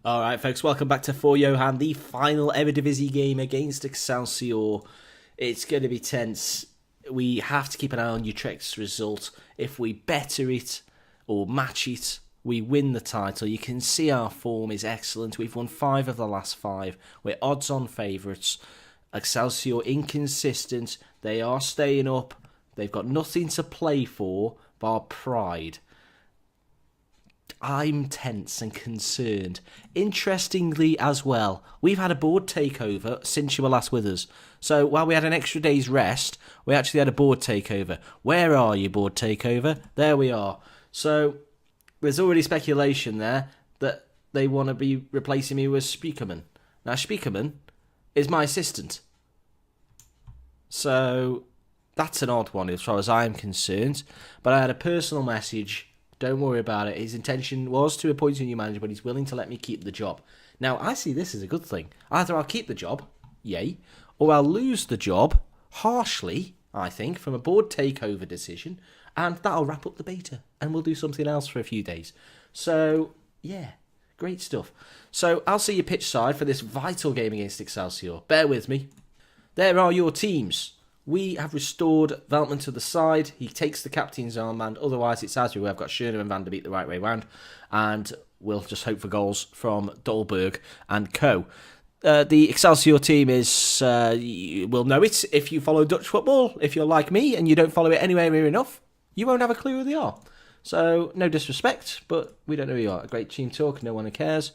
Alright folks, welcome back to For Johan, the final Eredivisie game against Excelsior. It's going to be tense. We have to keep an eye on Utrecht's result. If we better it or match it, we win the title. You can see our form is excellent. We've won 5 of the last 5. We're odds-on favourites. Excelsior inconsistent. They are staying up. They've got nothing to play for bar pride. I'm tense and concerned. Interestingly as well, we've had a board takeover since you were last with us. So while we had an extra day's rest, we actually had a board takeover. Where are you, board takeover? There we are. So there's already speculation there that they want to be replacing me with Spiekerman. Now Spiekerman is my assistant. So that's an odd one as far as I'm concerned. But I had a personal message. Don't worry about it. His intention was to appoint a new manager, but he's willing to let me keep the job. Now, I see this as a good thing. Either I'll keep the job, yay, or I'll lose the job, harshly, I think, from a board takeover decision, and that'll wrap up the beta, and we'll do something else for a few days. So, yeah, great stuff. So, I'll see you pitch side for this vital game against Excelsior. Bear with me. There are your teams. We have restored Veltman to the side. He takes the captain's armband. Otherwise, it's as we have got Schöner and Van der Beek the right way round. And we'll just hope for goals from Dolberg and co. The Excelsior team is, you will know it if you follow Dutch football. If you're like me and you don't follow it anywhere near enough, you won't have a clue who they are. So, no disrespect, but we don't know who you are. A great team talk, no one cares.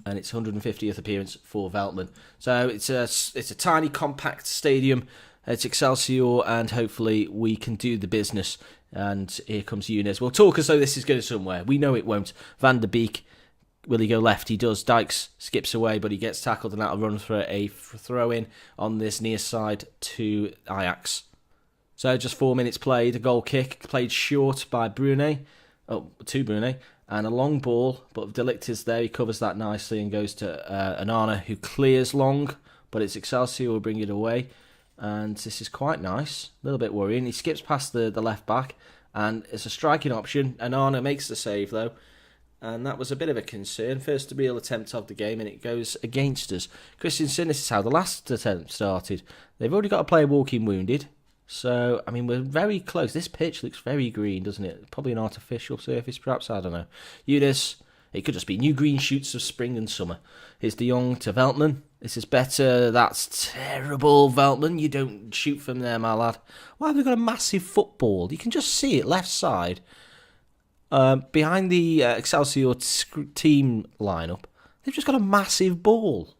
And it's 150th appearance for Veltman. So it's a tiny, compact stadium. It's Excelsior, and hopefully we can do the business. And here comes Younes. We'll talk as though this is going somewhere. We know it won't. Van der Beek, will he go left? He does. Dykes skips away, but he gets tackled, and that'll run for a throw-in on this near side to Ajax. So just 4 minutes played. A goal kick played short by Brune. Oh, to Brune. And a long ball, but De Ligt is there. He covers that nicely and goes to Anana, who clears long, but it's Excelsior who will bring it away. And this is quite nice. A little bit worrying. He skips past the left back, and it's a striking option. Anana makes the save, though. And that was a bit of a concern. First real attempt of the game, and it goes against us. Christensen, this is how the last attempt started. They've already got a player walking wounded. So, I mean, we're very close. This pitch looks very green, doesn't it? Probably an artificial surface, perhaps. I don't know. Younes, it could just be new green shoots of spring and summer. Here's De Jong to Veltman. This is better. That's terrible, Veltman. You don't shoot from there, my lad. Why have we got a massive football? You can just see it, left side. Behind the Excelsior team lineup, they've just got a massive ball.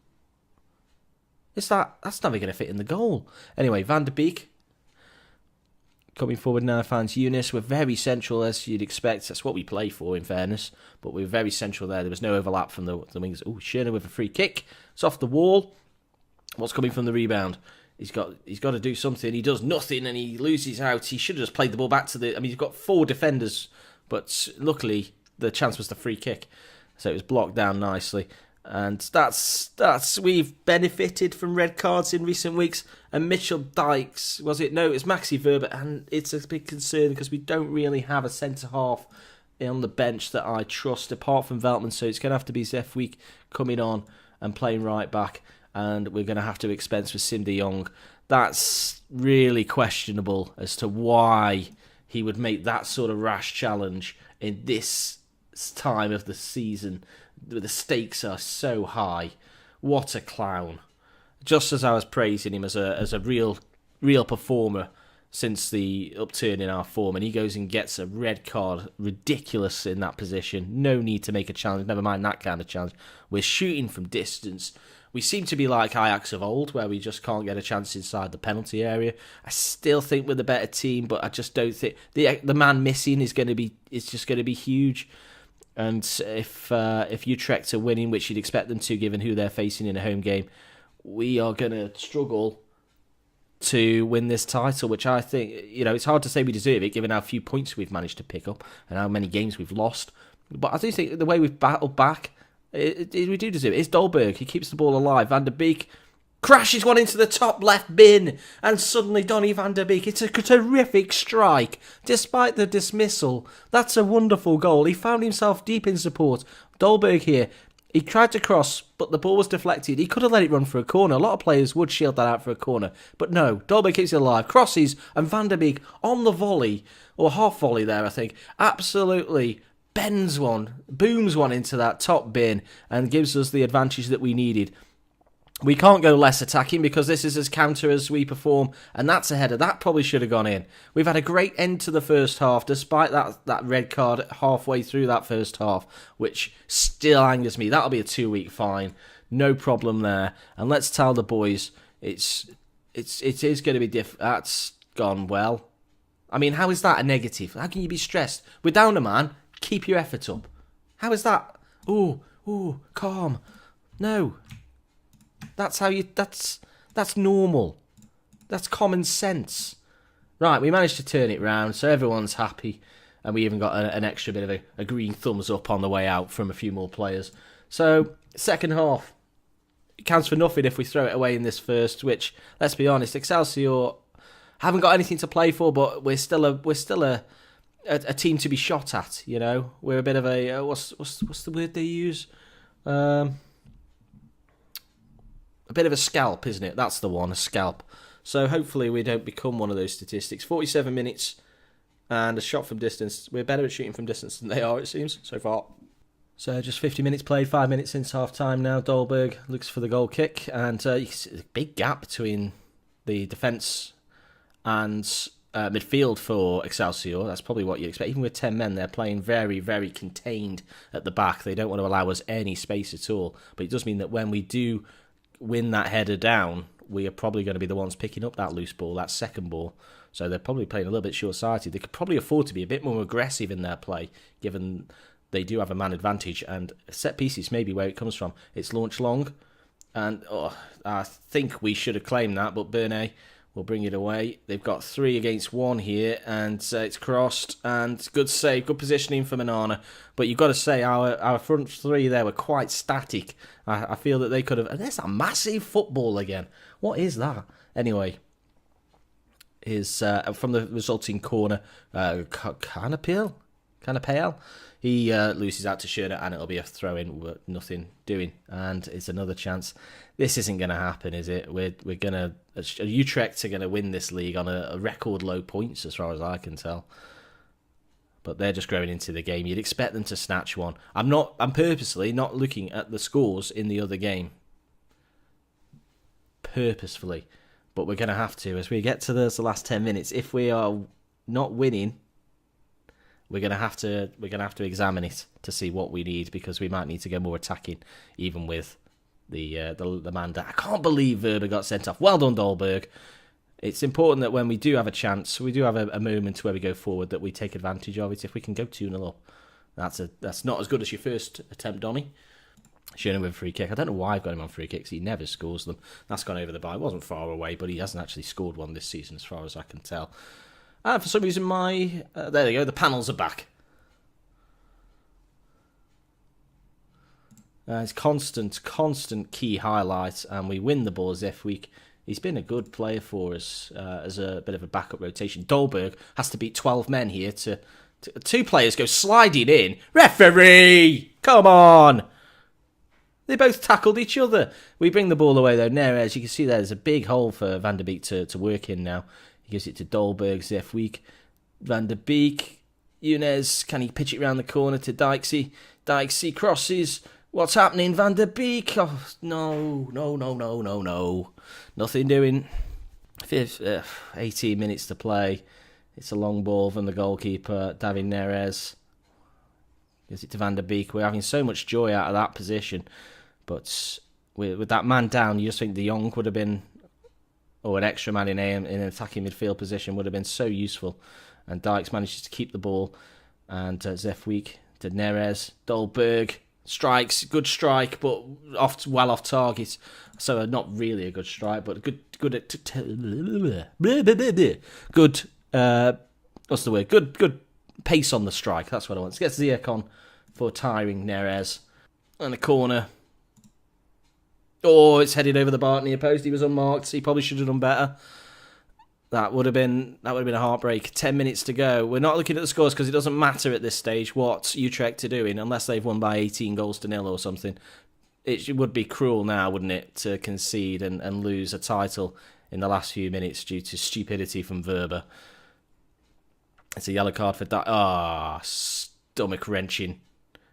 That's never going to fit in the goal. Anyway, Van der Beek. Coming forward now finds Younes. We're very central, as you'd expect. That's what we play for, in fairness. But we're very central there. There was no overlap from the wings. Oh, Schöner with a free kick. It's off the wall. What's coming from the rebound? He's got to do something. He does nothing, and he loses out. He should have just played the ball back to the... I mean, he's got 4 defenders, but luckily the chance was the free kick. So it was blocked down nicely. And that's we've benefited from red cards in recent weeks. And Mitchell Dykes, was it? No, it's Maxi Verber, and it's a big concern because we don't really have a centre half on the bench that I trust apart from Veltman. So it's going to have to be Zefweek coming on and playing right back, and we're going to have to expense with Sim de Jong. That's really questionable as to why he would make that sort of rash challenge in this time of the season. The stakes are so high. What a clown. Just as I was praising him as a real performer since the upturn in our form, and he goes and gets a red card. Ridiculous in that position. No need to make a challenge, never mind that kind of challenge. We're shooting from distance. We seem to be like Ajax of old, where we just can't get a chance inside the penalty area. I still think we're the better team, but I just don't think... The man missing is just going to be huge. And if Utrecht are winning, which you'd expect them to, given who they're facing in a home game, we are going to struggle to win this title, which I think, it's hard to say we deserve it, given how few points we've managed to pick up and how many games we've lost. But I do think the way we've battled back, we do deserve it. It's Dolberg. He keeps the ball alive. Van der Beek crashes one into the top left bin, and suddenly Donny van der Beek. It's a terrific strike, despite the dismissal. That's a wonderful goal. He found himself deep in support. Dolberg here. He tried to cross, but the ball was deflected. He could have let it run for a corner. A lot of players would shield that out for a corner. But no, Dolberg keeps it alive. Crosses, and Van der Beek on the volley, or half volley there, I think, absolutely bends one, booms one into that top bin, and gives us the advantage that we needed. We can't go less attacking because this is as counter as we perform, and that's a header. That probably should have gone in. We've had a great end to the first half, despite that red card halfway through that first half, which still angers me. That'll be a 2-week fine. No problem there. And let's tell the boys it is going to be That's gone well. I mean, how is that a negative? How can you be stressed? We're down a man. Keep your effort up. How is that? Ooh, calm. No. That's how you... That's normal. That's common sense. Right, we managed to turn it round, so everyone's happy. And we even got an extra bit of a green thumbs up on the way out from a few more players. So, second half. It counts for nothing if we throw it away in this first, which, let's be honest, Excelsior haven't got anything to play for, but we're still a team to be shot at, you know. We're a bit of a... what's the word they use? A bit of a scalp, isn't it? That's the one, a scalp. So hopefully we don't become one of those statistics. 47 minutes and a shot from distance. We're better at shooting from distance than they are, it seems, so far. So just 50 minutes played, 5 minutes since half-time now. Dolberg looks for the goal kick. And you can see a big gap between the defence and midfield for Excelsior. That's probably what you'd expect. Even with 10 men, they're playing very, very contained at the back. They don't want to allow us any space at all. But it does mean that when we do win that header down, we are probably going to be the ones picking up that loose ball, that second ball. So they're probably playing a little bit short-sighted. They could probably afford to be a bit more aggressive in their play, given they do have a man advantage, and set pieces may be where it comes from. It's launched long, and I think we should have claimed that, but Bernay will bring it away. They've got 3 against 1 here, and it's crossed, and good save, good positioning for Manana. But you've got to say, our front 3 there were quite static. I feel that they could have... And there's a massive football again. What is that? Anyway, is from the resulting corner, Canapale? He loses out to Schöner, and it'll be a throw-in with nothing doing. And it's another chance. This isn't going to happen, is it? We're going to... Utrecht are going to win this league on a record low points, as far as I can tell. But they're just growing into the game. You'd expect them to snatch one. I'm purposely not looking at the scores in the other game. Purposefully. But we're going to have to. As we get to the last 10 minutes, if we are not winning... We're gonna have to examine it to see what we need, because we might need to go more attacking, even with the man down. I can't believe Verba got sent off. Well done, Dolberg. It's important that when we do have a chance, we do have a moment where we go forward, that we take advantage of it. If we can go 2-0 up, that's not as good as your first attempt, Donny. Schöner with a free kick. I don't know why I've got him on free kicks. He never scores them. That's gone over the bar. It wasn't far away, but he hasn't actually scored one this season, as far as I can tell. And for some reason, there they go, the panels are back. It's constant key highlight, and we win the ball as if he's been a good player for us as a bit of a backup rotation. Dolberg has to beat 12 men here to 2 players go sliding in. Referee! Come on! They both tackled each other. We bring the ball away though. Neres, you can see there's a big hole for Van der Beek to work in now. He gives it to Dolberg, Zefweek, Van der Beek, Younes, can he pitch it round the corner to Dijksy? Dijksy crosses, what's happening, Van der Beek? Oh, no. Nothing doing. 18 minutes to play. It's a long ball from the goalkeeper, David Neres. Gives it to Van der Beek. We're having so much joy out of that position. But with that man down, you just think De Jong would have been... or an extra man in an attacking midfield position would have been so useful. And Dykes manages to keep the ball. And Zefweek to Neres. Dolberg strikes. Good strike, but well off target. So not really a good strike, but good what's the word? Good pace on the strike. That's what I want. Gets Ziyech on for tiring Neres. And a corner. Oh, it's headed over the bar near post. He was unmarked. He probably should have done better. That would have been a heartbreak. 10 minutes to go. We're not looking at the scores because it doesn't matter at this stage what Utrecht are doing unless they've won by 18-0 or something. It would be cruel now, wouldn't it, to concede and lose a title in the last few minutes due to stupidity from Verba. It's a yellow card for that. Stomach wrenching.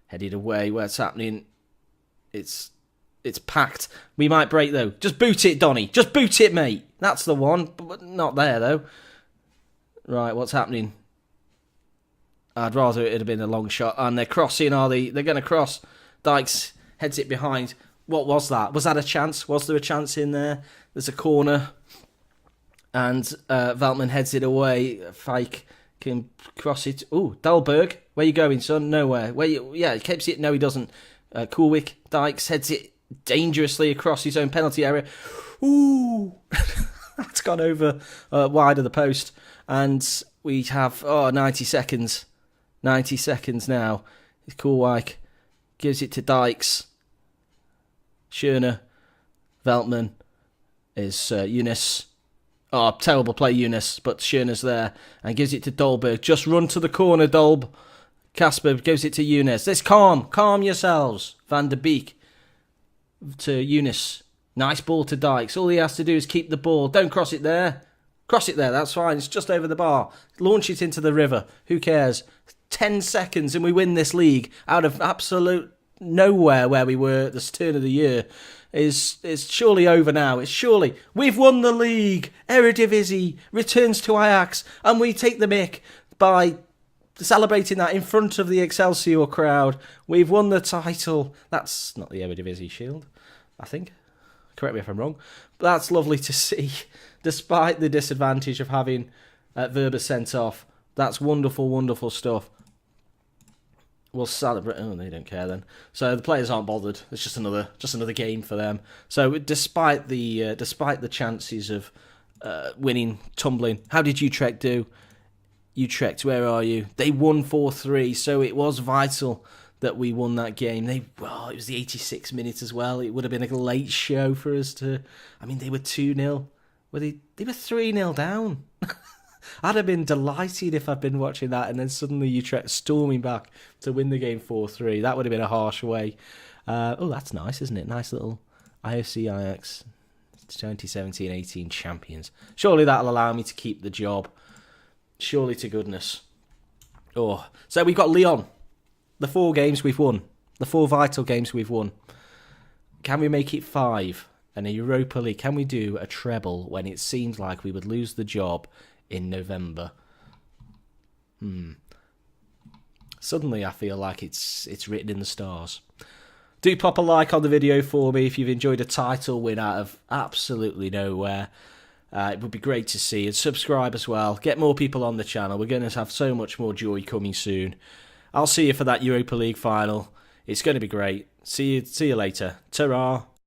Headed away. What's happening? It's packed. We might break though. Just boot it, Donny. Just boot it, mate. That's the one. But not there though. Right, what's happening? I'd rather it had been a long shot. And they're crossing, are they? They're going to cross. Dykes heads it behind. What was that? Was that a chance? Was there a chance in there? There's a corner. And Veltman heads it away. Fike can cross it. Ooh, Dahlberg. Where you going, son? Nowhere. He keeps it. No, he doesn't. Coolwick. Dykes heads it dangerously across his own penalty area. Ooh. That's gone over wide of the post. And we have 90 seconds. 90 seconds now. Coolwick gives it to Dykes. Schöne. Veltman is Eunice. Oh, terrible play, Eunice, but Schöne's there and gives it to Dahlberg. Just run to the corner, Dolb. Kasper gives it to Eunice. Let's calm yourselves. Van der Beek to Eunice. Nice ball to Dykes. All he has to do is keep the ball. Don't cross it there. Cross it there, that's fine. It's just over the bar. Launch it into the river. Who cares? 10 seconds and we win this league out of absolute nowhere where we were at the turn of the year. Is surely over now. It's surely. We've won the league. Eredivisie returns to Ajax and we take the mick by celebrating that in front of the Excelsior crowd. We've won the title. That's not the Eredivisie shield, I think. Correct me if I'm wrong. But that's lovely to see. Despite the disadvantage of having Verba sent off. That's wonderful, wonderful stuff. We'll celebrate. Oh, they don't care then. So the players aren't bothered. It's just another game for them. So despite the chances of winning, tumbling, how did Utrecht do? Utrecht, where are you? They won 4-3. So it was vital that we won that game. It was the 86th minute as well. It would have been a late show for us to. I mean, they were 2-0. They were 3-0 down. I'd have been delighted if I'd been watching that and then suddenly Utrecht storming back to win the game 4-3. That would have been a harsh way. That's nice, isn't it? Nice little IOC Ajax 2017-18 champions. Surely that'll allow me to keep the job. Surely to goodness. So we've got Lyon. The 4 games we've won. The 4 vital games we've won. Can we make it 5? And a Europa League, can we do a treble when it seems like we would lose the job in November? Suddenly I feel like it's written in the stars. Do pop a like on the video for me if you've enjoyed a title win out of absolutely nowhere. It would be great to see. And subscribe as well. Get more people on the channel. We're going to have so much more joy coming soon. I'll see you for that Europa League final. It's going to be great. See you later. Ta-ra.